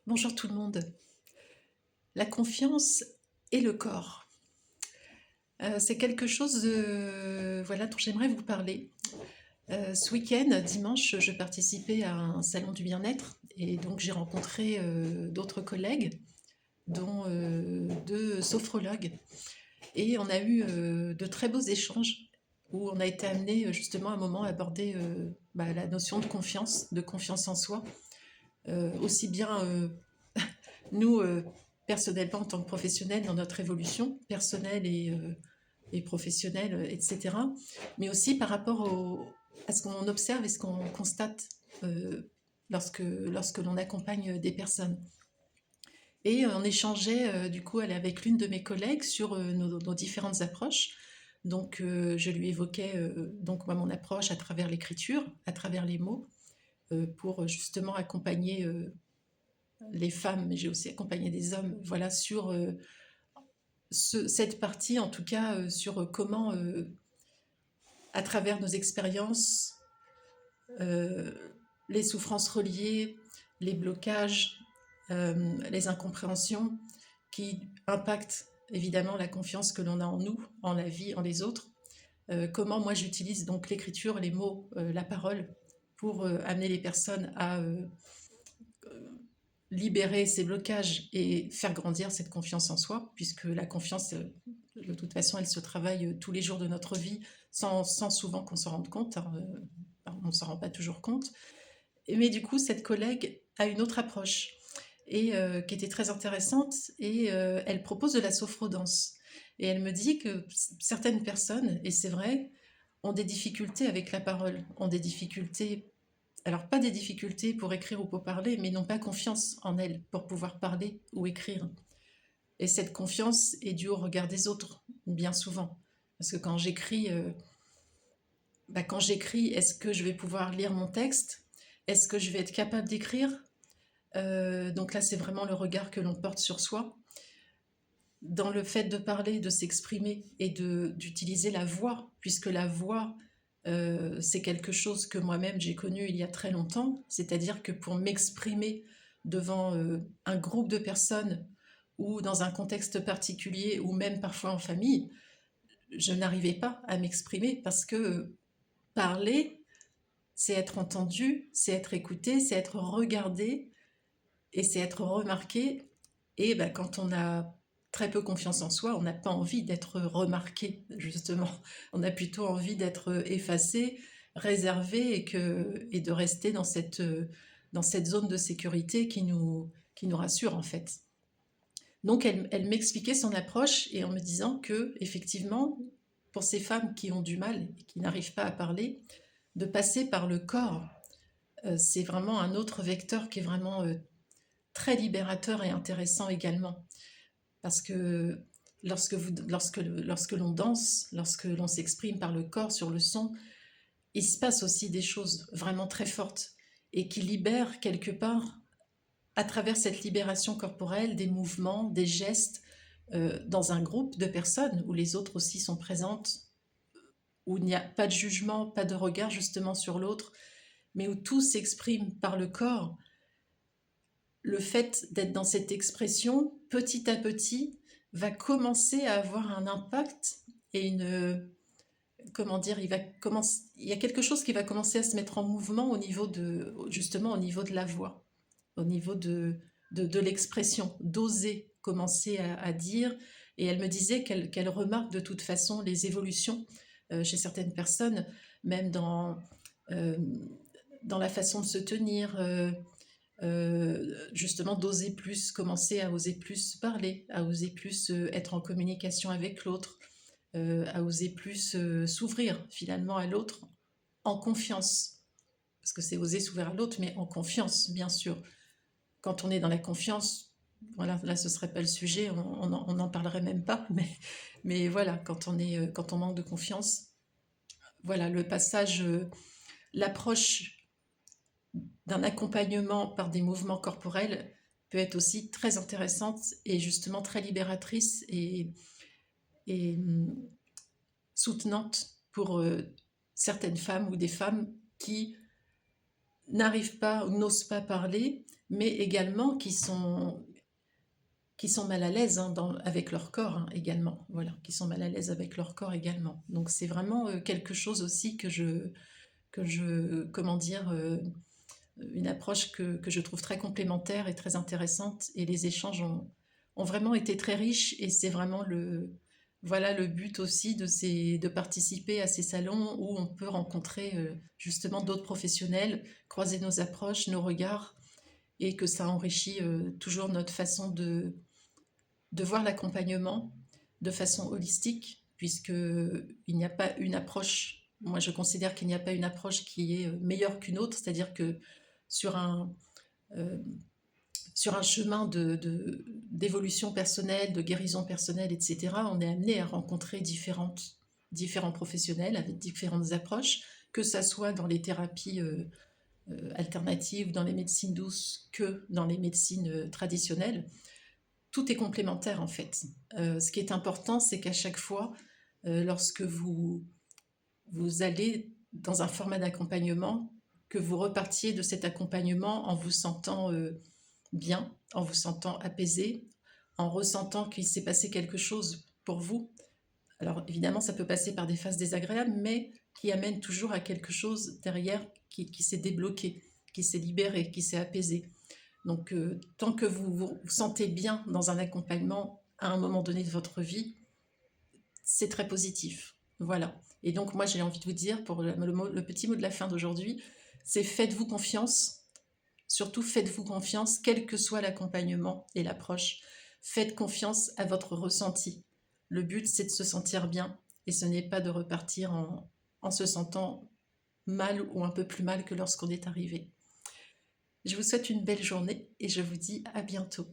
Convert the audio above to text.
Bonjour tout le monde. La confiance et le corps. C'est quelque chose dont j'aimerais vous parler. Ce week-end, dimanche, je participais à un salon du bien-être et donc j'ai rencontré d'autres collègues, dont deux sophrologues. Et on a eu de très beaux échanges où on a été amené justement à un moment à aborder la notion de confiance en soi, aussi bien nous, personnellement, en tant que professionnels, dans notre évolution personnelle et professionnelle, etc., mais aussi par rapport à ce qu'on observe et ce qu'on constate lorsque l'on accompagne des personnes. Et on échangeait du coup avec l'une de mes collègues sur nos différentes approches. Donc je lui évoquais donc moi, mon approche à travers l'écriture, à travers les mots, pour justement accompagner les femmes, mais j'ai aussi accompagné des hommes, voilà, sur cette partie, en tout cas, sur comment, à travers nos expériences, euh, les souffrances reliées, les blocages, les incompréhensions qui impactent évidemment la confiance que l'on a en nous, en la vie, en les autres. Comment moi j'utilise donc l'écriture, les mots, la parole pour amener les personnes à libérer ces blocages et faire grandir cette confiance en soi, puisque la confiance, de toute façon, elle se travaille tous les jours de notre vie sans souvent qu'on s'en rende compte, hein, on ne s'en rend pas toujours compte. Mais du coup, cette collègue a une autre approche et qui était très intéressante et elle propose de la sophrodance. Et elle me dit que certaines personnes, et c'est vrai, ont des difficultés avec la parole, ont des difficultés, alors pas des difficultés pour écrire ou pour parler, mais n'ont pas confiance en elles pour pouvoir parler ou écrire. Et cette confiance est due au regard des autres, bien souvent. Parce que quand j'écris, est-ce que je vais pouvoir lire mon texte? Est-ce que je vais être capable d'écrire? Donc là, c'est vraiment le regard que l'on porte sur soi. Dans le fait de parler, de s'exprimer et d'utiliser la voix, puisque la voix, c'est quelque chose que moi-même j'ai connu il y a très longtemps, c'est-à-dire que pour m'exprimer devant un groupe de personnes ou dans un contexte particulier ou même parfois en famille, je n'arrivais pas à m'exprimer parce que parler, c'est être entendu, c'est être écouté, c'est être regardé et c'est être remarqué. Et ben, quand on a très peu confiance en soi, on n'a pas envie d'être remarqué, justement. On a plutôt envie d'être effacé, réservé et de rester dans cette zone de sécurité qui nous rassure, en fait. Donc, elle m'expliquait son approche et en me disant que, effectivement, pour ces femmes qui ont du mal et qui n'arrivent pas à parler, de passer par le corps, c'est vraiment un autre vecteur qui est vraiment très libérateur et intéressant également. Parce que lorsque l'on danse, lorsque l'on s'exprime par le corps sur le son, il se passe aussi des choses vraiment très fortes et qui libèrent quelque part, à travers cette libération corporelle, des mouvements, des gestes, dans un groupe de personnes où les autres aussi sont présentes, où il n'y a pas de jugement, pas de regard justement sur l'autre, mais où tout s'exprime par le corps. Le fait d'être dans cette expression, petit à petit, va commencer à avoir un impact et comment dire, il y a quelque chose qui va commencer à se mettre en mouvement justement au niveau de la voix, au niveau de l'expression, d'oser commencer à dire. Et elle me disait qu'elle remarque de toute façon les évolutions chez certaines personnes, même euh, dans la façon de se tenir, justement d'oser plus, commencer à oser plus parler, à oser plus être en communication avec l'autre, à oser plus s'ouvrir finalement à l'autre en confiance. Parce que c'est oser s'ouvrir à l'autre, mais en confiance, bien sûr. Quand on est dans la confiance, voilà, là ce serait pas le sujet, on n'en parlerait même pas, mais voilà, quand on manque de confiance, voilà, le passage, l'approche d'un accompagnement par des mouvements corporels peut être aussi très intéressante et justement très libératrice et soutenante pour certaines femmes ou des femmes qui n'arrivent pas ou n'osent pas parler mais également qui sont mal à l'aise hein, avec leur corps hein, également, voilà, qui sont mal à l'aise avec leur corps également. Donc c'est vraiment quelque chose aussi comment dire, une approche que je trouve très complémentaire et très intéressante. Et les échanges ont vraiment été très riches et c'est vraiment voilà le but aussi de participer à ces salons où on peut rencontrer justement d'autres professionnels, croiser nos approches, nos regards et que ça enrichit toujours notre façon de voir l'accompagnement de façon holistique, puisqu'il n'y a pas une approche, moi je considère qu'il n'y a pas une approche qui est meilleure qu'une autre, c'est-à-dire que sur un, euh, sur un chemin d'évolution personnelle, de guérison personnelle, etc., on est amené à rencontrer différents professionnels avec différentes approches, que ça soit dans les thérapies alternatives, dans les médecines douces, que dans les médecines traditionnelles. Tout est complémentaire en fait. Ce qui est important, c'est qu'à chaque fois, lorsque vous allez dans un format d'accompagnement, que vous repartiez de cet accompagnement en vous sentant bien, en vous sentant apaisé, en ressentant qu'il s'est passé quelque chose pour vous. Alors évidemment, ça peut passer par des phases désagréables, mais qui amène toujours à quelque chose derrière qui s'est débloqué, qui s'est libéré, qui s'est apaisé. Donc, tant que vous vous sentez bien dans un accompagnement à un moment donné de votre vie, c'est très positif. Voilà. Et donc, moi, j'ai envie de vous dire, pour le petit mot de la fin d'aujourd'hui, c'est faites-vous confiance. Surtout, faites-vous confiance, quel que soit l'accompagnement et l'approche. Faites confiance à votre ressenti. Le but, c'est de se sentir bien et ce n'est pas de repartir en se sentant mal ou un peu plus mal que lorsqu'on est arrivé. Je vous souhaite une belle journée et je vous dis à bientôt.